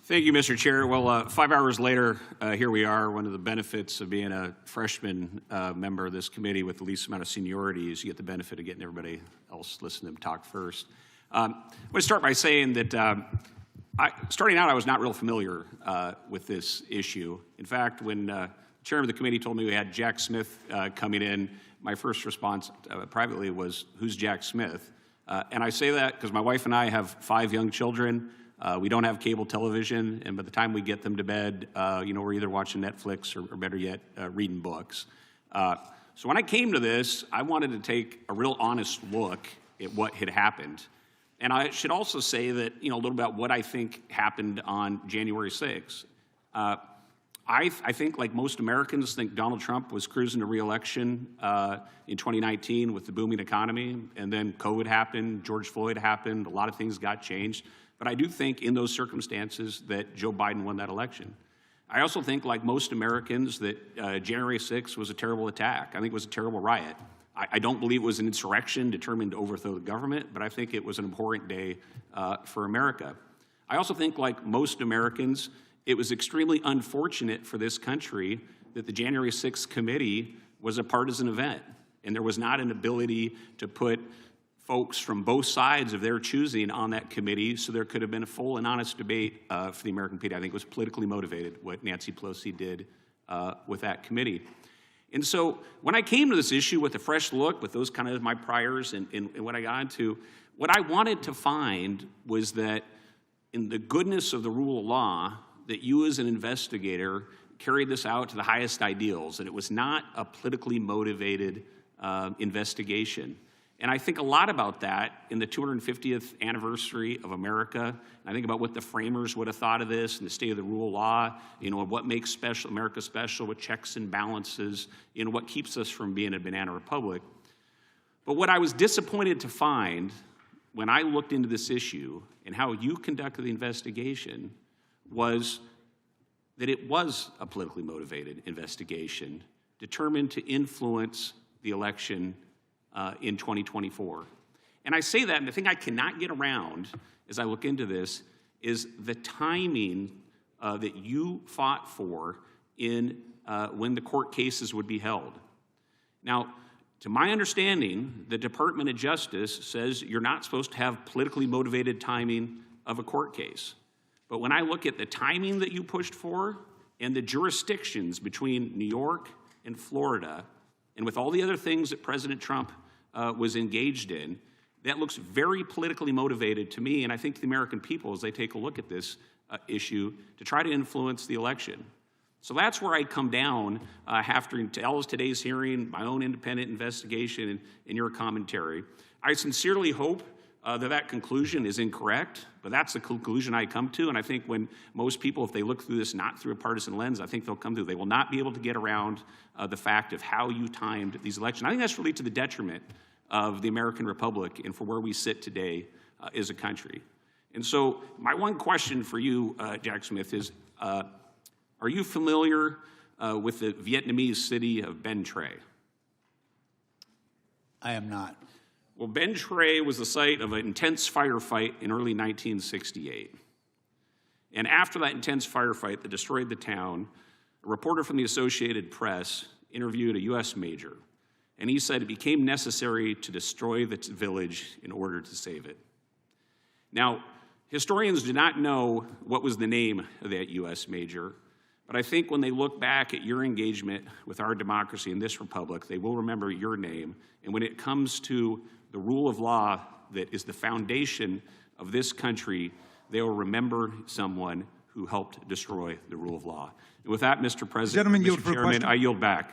Thank you, Mr. Chair. Well, 5 hours later, here we are. One of the benefits of being a freshman member of this committee with the least amount of seniority is you get the benefit of getting everybody else listen to them talk first. I'm going to start by saying that starting out, I was not real familiar with this issue. In fact, when the chairman of the committee told me we had Jack Smith coming in, my first response privately was, "Who's Jack Smith?" And I say that because my wife and I have 5 young children. We don't have cable television, and by the time we get them to bed, we're either watching Netflix or better yet, reading books. So when I came to this, I wanted to take a real honest look at what had happened. And I should also say that, a little about what I think happened on January 6th. I think, like most Americans, think Donald Trump was cruising to re-election in 2019 with the booming economy, and then COVID happened, George Floyd happened, a lot of things got changed. But I do think in those circumstances that Joe Biden won that election. I also think, like most Americans, that January 6th was a terrible attack. I think it was a terrible riot. I don't believe it was an insurrection determined to overthrow the government, but I think it was an important day for America. I also think, like most Americans, it was extremely unfortunate for this country that the January 6th committee was a partisan event, and there was not an ability to put folks from both sides of their choosing on that committee, so there could have been a full and honest debate for the American people. I think it was politically motivated, what Nancy Pelosi did with that committee. And so when I came to this issue with a fresh look, with those kind of my priors and what I got into, what I wanted to find was that in the goodness of the rule of law, that you as an investigator carried this out to the highest ideals, and it was not a politically motivated investigation. And I think a lot about that in the 250th anniversary of America. And I think about what the framers would have thought of this and the state of the rule of law, what makes America special, what checks and balances, what keeps us from being a banana republic. But what I was disappointed to find when I looked into this issue and how you conducted the investigation was that it was a politically motivated investigation determined to influence the election in 2024. And I say that, and the thing I cannot get around as I look into this is the timing that you fought for in when the court cases would be held. Now, to my understanding, the Department of Justice says you're not supposed to have politically motivated timing of a court case. But when I look at the timing that you pushed for and the jurisdictions between New York and Florida, and with all the other things that President Trump was engaged in, that looks very politically motivated to me, and I think to the American people as they take a look at this issue to try to influence the election. So that's where I come down after today's hearing, my own independent investigation, and your commentary. I sincerely hope that conclusion is incorrect, but that's the conclusion I come to, and I think when most people, if they look through this not through a partisan lens, I think they'll come to, they will not be able to get around the fact of how you timed these elections. I think that's really to the detriment of the American Republic and for where we sit today as a country. And so my one question for you, Jack Smith, is are you familiar with the Vietnamese city of Bến Tre? I am not. Well, Bến Tre was the site of an intense firefight in early 1968. And after that intense firefight that destroyed the town, a reporter from the Associated Press interviewed a U.S. major, and he said it became necessary to destroy the village in order to save it. Now, historians do not know what was the name of that U.S. major, but I think when they look back at your engagement with our democracy in this republic, they will remember your name. And when it comes to the rule of law that is the foundation of this country, they will remember someone who helped destroy the rule of law. And with that, Mr. President, Mr. Chairman, I yield back.